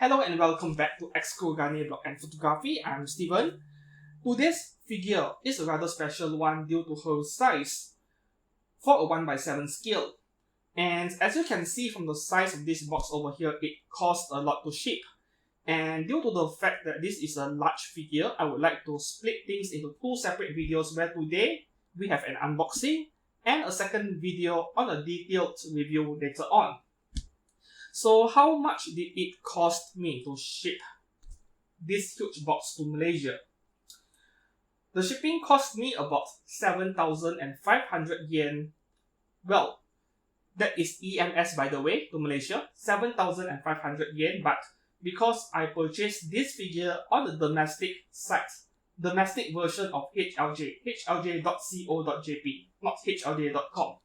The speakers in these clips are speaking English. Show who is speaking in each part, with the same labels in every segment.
Speaker 1: Hello and welcome back to QuesQ's Blog and Photography. I'm Steven. Today's figure is a rather special one due to her size for a 1:7 scale. And as you can see from the size of this box over here, it costs a lot to ship. And due to the fact that this is a large figure, I would like to split things into two separate videos where today we have an unboxing and a second video on a detailed review later on. So how much did it cost me to ship this huge box to Malaysia? The shipping cost me about 7,500 yen. Well, that is EMS by the way, to Malaysia, 7,500 yen, but because I purchased this figure on the domestic site, domestic version of HLJ, hlj.co.jp, not hlj.com.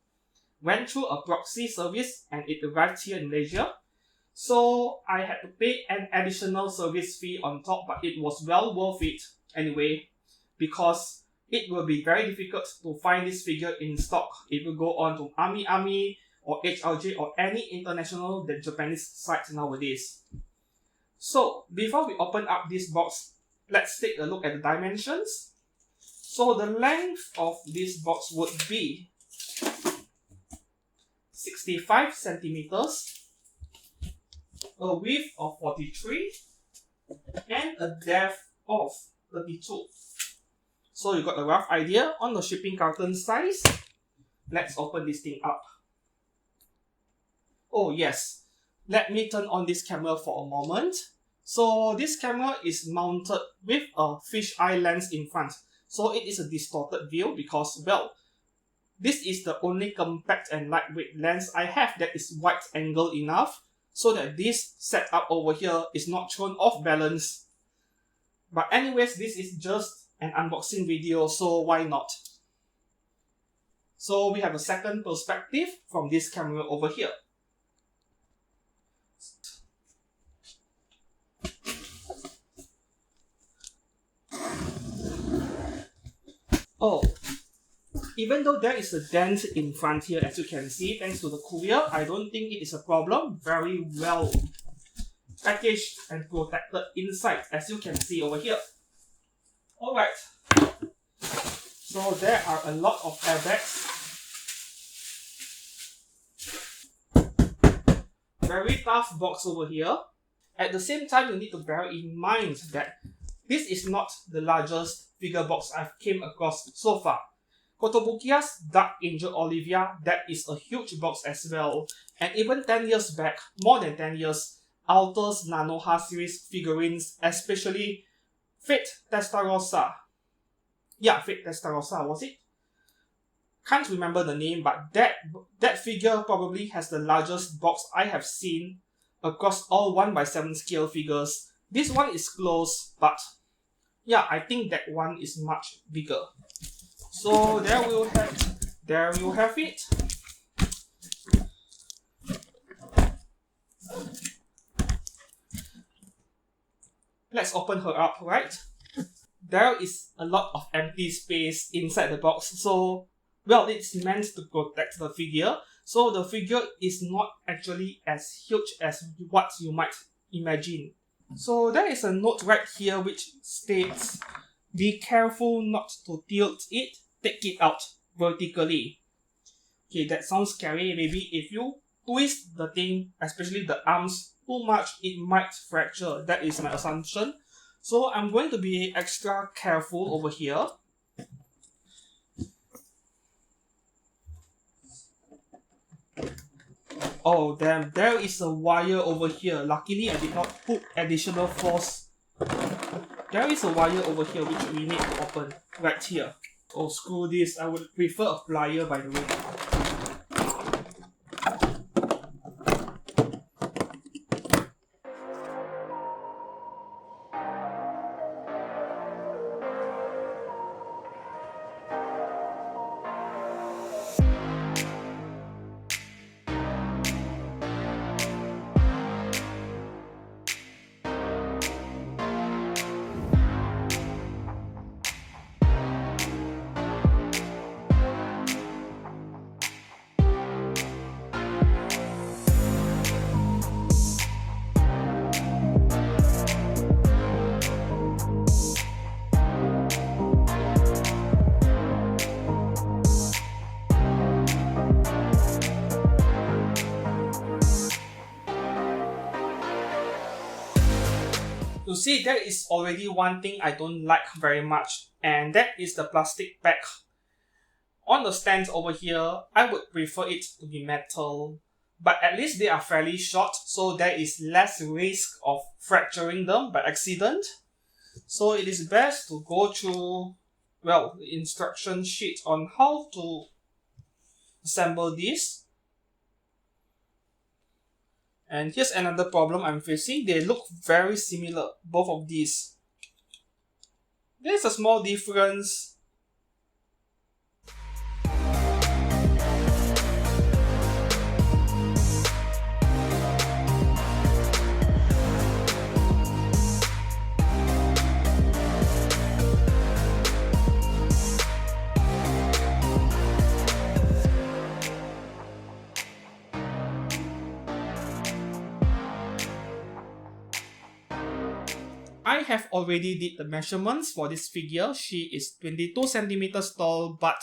Speaker 1: Went through a proxy service and it arrived here in Malaysia. So I had to pay an additional service fee on top, but it was well worth it anyway, because it will be very difficult to find this figure in stock if you go on to Ami or HLJ or any international Japanese site nowadays. So before we open up this box, let's take a look at the dimensions. So the length of this box would be 65 centimeters, a width of 43, and a depth of 32. So you got a rough idea on the shipping carton size. Let's open this thing up. Oh yes, let me turn on this camera for a moment. So this camera is mounted with a fisheye lens in front. So it is a distorted view because, well, this is the only compact and lightweight lens I have that is wide angle enough so that this setup over here is not thrown off balance. But anyways, this is just an unboxing video, so why not? So we have a second perspective from this camera over here. Oh, even though there is a dent in front here, as you can see, thanks to the courier, I don't think it is a problem. Very well packaged and protected inside, as you can see over here. Alright, so there are a lot of airbags. Very tough box over here. At the same time, you need to bear in mind that this is not the largest figure box I've came across so far. Kotobukiya's Dark Angel Olivia, that is a huge box as well. And even 10 years back, more than 10 years, Alter's Nanoha series figurines, especially Fate Testarossa. Yeah, Fate Testarossa, was it? Can't remember the name, but that figure probably has the largest box I have seen across all 1:7 scale figures. This one is close, but yeah, I think that one is much bigger. So there you have it. Let's open her up, right? There is a lot of empty space inside the box, so, well, it's meant to protect the figure. So the figure is not actually as huge as what you might imagine. So there is a note right here which states, "Be careful not to tilt it, take it out vertically." Okay, that sounds scary. Maybe if you twist the thing, especially the arms, too much, it might fracture. That is my assumption. So I'm going to be extra careful over here. Oh damn, there is a wire over here. Luckily I did not put additional force. There is a wire over here which we need to open right here. Oh screw this, I would prefer a plier by the way. You see, there is already one thing I don't like very much, and that is the plastic bag. On the stands over here, I would prefer it to be metal, but at least they are fairly short, so there is less risk of fracturing them by accident. So it is best to go through, well, the instruction sheet on how to assemble this. And here's another problem I'm facing. They look very similar, both of these. There's a small difference. I have already did the measurements for this figure. She is 22 centimeters tall but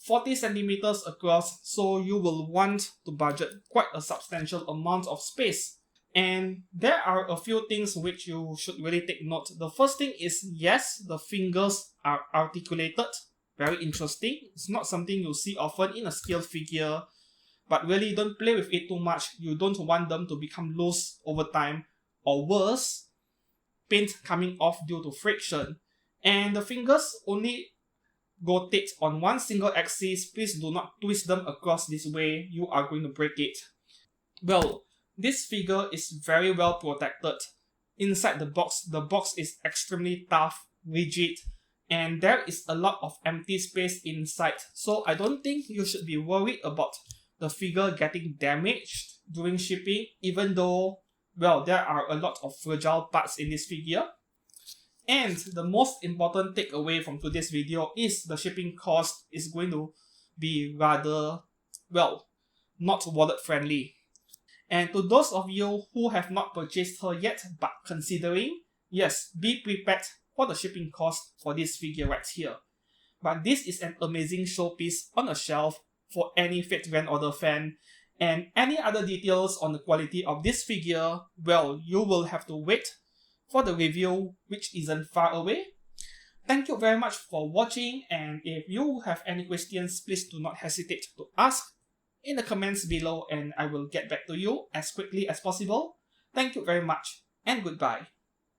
Speaker 1: 40 centimeters across, so you will want to budget quite a substantial amount of space. And there are a few things which you should really take note. The first thing is, yes, the fingers are articulated. Very interesting. It's not something you see often in a scale figure, but really don't play with it too much. You don't want them to become loose over time, or worse, paint coming off due to friction. And the fingers only rotate on one single axis. Please do not twist them across this way. You are going to break it. Well, this figure is very well protected. Inside the box is extremely tough, rigid, and there is a lot of empty space inside. So I don't think you should be worried about the figure getting damaged during shipping, even though, well, there are a lot of fragile parts in this figure. And the most important takeaway from today's video is the shipping cost is going to be rather, well, not wallet friendly. And to those of you who have not purchased her yet but considering, yes, be prepared for the shipping cost for this figure right here. But this is an amazing showpiece on a shelf for any Fate Grand Order fan. And any other details on the quality of this figure, well, you will have to wait for the review, which isn't far away. Thank you very much for watching, and if you have any questions, please do not hesitate to ask in the comments below, and I will get back to you as quickly as possible. Thank you very much, and goodbye.